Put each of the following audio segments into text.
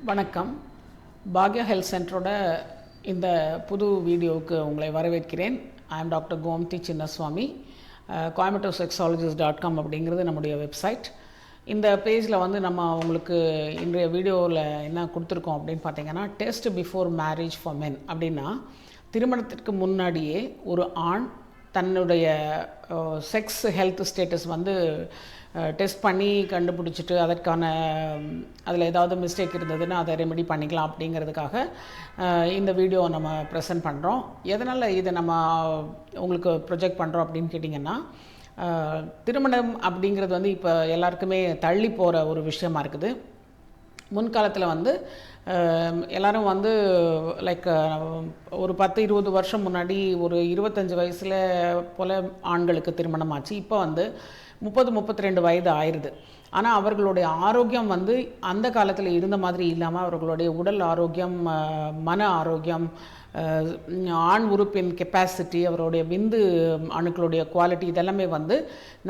வணக்கம். பாக்யா ஹெல்த் சென்டரோட இந்த புது வீடியோவுக்கு உங்களை வரவேற்கிறேன். I am doctor Gomathi Chinnaswamy. Coimbatore sexologist dot com அப்படிங்கிறது நம்முடைய வெப்சைட். இந்த பேஜில் நம்ம உங்களுக்கு இன்றைய வீடியோவில் என்ன கொடுத்துருக்கோம் அப்படின்னு பார்த்தீங்கன்னா, test before marriage for men. அப்படின்னா திருமணத்திற்கு முன்னாடியே ஒரு ஆண் தன்னுடைய செக்ஸ் ஹெல்த் ஸ்டேட்டஸ் டெஸ்ட் பண்ணி கண்டுபிடிச்சிட்டு அதற்கான அதில் ஏதாவது மிஸ்டேக் இருந்ததுன்னா அதை ரெமெடி பண்ணிக்கலாம் அப்படிங்கிறதுக்காக இந்த வீடியோ நம்ம ப்ரெசென்ட் பண்ணுறோம். எதனால் இதை நம்ம உங்களுக்கு ப்ரொஜெக்ட் பண்ணுறோம் அப்படின்னு கேட்டிங்கன்னா, திருமணம் அப்படிங்கிறது இப்போ எல்லாருக்குமே தள்ளி போகிற ஒரு விஷயமா இருக்குது. முன்காலத்தில் எல்லோரும் லைக் ஒரு 10-20 வருஷம் முன்னாடி ஒரு 25 வயசில் போல் ஆண்களுக்கு திருமணம் ஆச்சு. இப்போ 30-32 வயது ஆயிடுது. ஆனால் அவர்களுடைய ஆரோக்கியம் அந்த காலத்தில் இருந்த மாதிரி இல்லாமல் அவர்களுடைய உடல் ஆரோக்கியம், மன ஆரோக்கியம், ஆண் உறுப்பின் கெப்பாசிட்டி, அவருடைய விந்து அணுக்களுடைய குவாலிட்டி இதெல்லாமே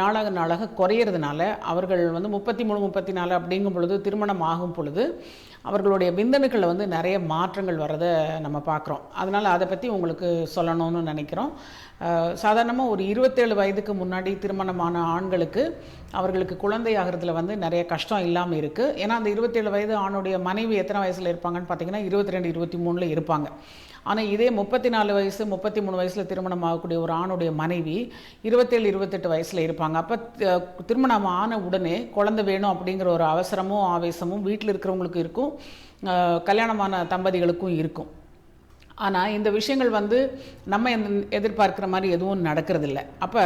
நாளாக நாளாக குறையிறதுனால அவர்கள் 33-34 அப்படிங்கும் பொழுது, திருமணம் ஆகும் பொழுது அவர்களுடைய விந்தணுக்களில் நிறைய மாற்றங்கள் வர்றதை நம்ம பார்க்குறோம். அதனால் அதை பற்றி உங்களுக்கு சொல்லணும்னு நினைக்கிறோம். சாதாரணமாக ஒரு 27 வயதுக்கு முன்னாடி திருமணமான ஆண்களுக்கு அவர்களுக்கு குழந்தை ஆகிறதுல நிறைய கஷ்டம் இல்லாமல் இருக்குது. ஏன்னா அந்த 27 வயது ஆணுடைய மனைவி எத்தனை வயசில் இருப்பாங்கன்னு பார்த்தீங்கன்னா 22-23 இருப்பாங்க. ஆனால் இதே 34 வயசு 33 வயசில் திருமணம் ஆகக்கூடிய ஒரு ஆணுடைய மனைவி 27-28 வயசில் இருப்பாங்க. அப்போ திருமணம் ஆன உடனே குழந்தை வேணும் அப்படிங்கிற ஒரு அவசரமும் ஆவேசமும் வீட்டில் இருக்கிறவங்களுக்கு இருக்கும், கல்யாணமான தம்பதிகளுக்கும் இருக்கும். ஆனால் இந்த விஷயங்கள் நம்ம எதிர்பார்க்குற மாதிரி எதுவும் நடக்கிறதில்ல. அப்போ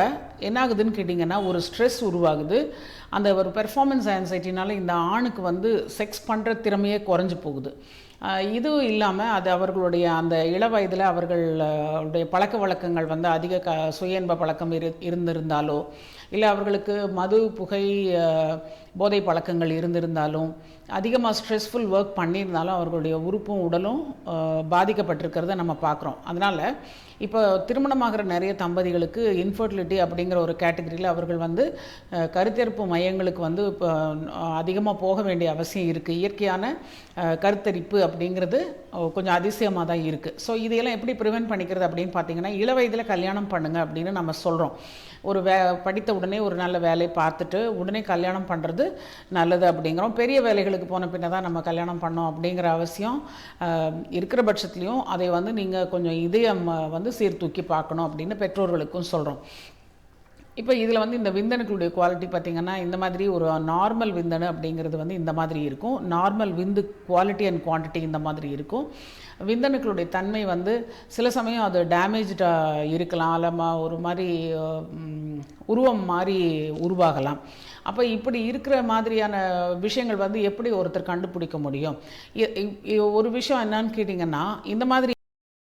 என்னாகுதுன்னு கேட்டிங்கன்னா, ஒரு ஸ்ட்ரெஸ் உருவாகுது. அந்த ஒரு பெர்ஃபார்மன்ஸ் ஆன்சைட்டினால இந்த ஆணுக்கு செக்ஸ் பண்ணுற திறமையே குறைஞ்சி போகுது. இதுவும் இல்லாமல் அது அவர்களுடைய அந்த இள வயதில் அவர்களுடைய பழக்க வழக்கங்கள் அதிக சுய இன்ப பழக்கம் இருந்திருந்தாலோ, இல்லை அவர்களுக்கு மது புகை போதை பழக்கங்கள் இருந்திருந்தாலும், அதிகமாக ஸ்ட்ரெஸ்ஃபுல் ஒர்க் பண்ணியிருந்தாலும் அவர்களுடைய உறுப்பும் உடலும் பாதிக்கப்பட்டிருக்கிறத நம்ம பார்க்குறோம். அதனால் இப்போ திருமணமாகிற நிறைய தம்பதிகளுக்கு இன்ஃபர்டிலிட்டி அப்படிங்கிற ஒரு கேட்டகரியில் அவர்கள் கருத்தரிப்பு மையங்களுக்கு இப்போ அதிகமாக போக வேண்டிய அவசியம் இருக்குது. இயற்கையான கருத்தரிப்பு அப்படிங்கிறது கொஞ்சம் அதிசயமாக தான் இருக்குது. ஸோ இதையெல்லாம் எப்படி ப்ரிவென்ட் பண்ணிக்கிறது அப்படின்னு பார்த்தீங்கன்னா, இள வயதில் கல்யாணம் பண்ணுங்கள் அப்படின்னு நம்ம சொல்கிறோம். ஒரு படித்த உடனே ஒரு நல்ல வேலையை பார்த்துட்டு உடனே கல்யாணம் பண்ணுறது நல்லது அப்படிங்கிறோம். பெரிய வேலைகளுக்கு போன பின்ன தான் நம்ம கல்யாணம் பண்ணோம் அப்படிங்கிற அவசியம் இருக்கிற பட்சத்துலேயும் அதை நீங்கள் கொஞ்சம் இதயம் சீர்தூக்கி பார்க்கணும் அப்படின்னு பெற்றோர்களுக்கும் சொல்கிறோம். இப்போ இதில் இந்த விந்தணுக்களுடைய குவாலிட்டி பார்த்திங்கன்னா, இந்த மாதிரி ஒரு நார்மல் விந்தணு அப்படிங்கிறது இந்த மாதிரி இருக்கும். நார்மல் விந்து குவாலிட்டி அண்ட் குவான்டிட்டி இந்த மாதிரி இருக்கும். விந்தணுக்களுடைய தன்மை சில சமயம் அது டேமேஜாக இருக்கலாம், அல்ல ஒரு மாதிரி உருவம் மாதிரி உருவாகலாம். அப்போ இப்படி இருக்கிற மாதிரியான விஷயங்கள் எப்படி ஒருத்தர் கண்டுபிடிக்க முடியும்? ஒரு விஷயம் என்னன்னு கேட்டிங்கன்னா, இந்த மாதிரி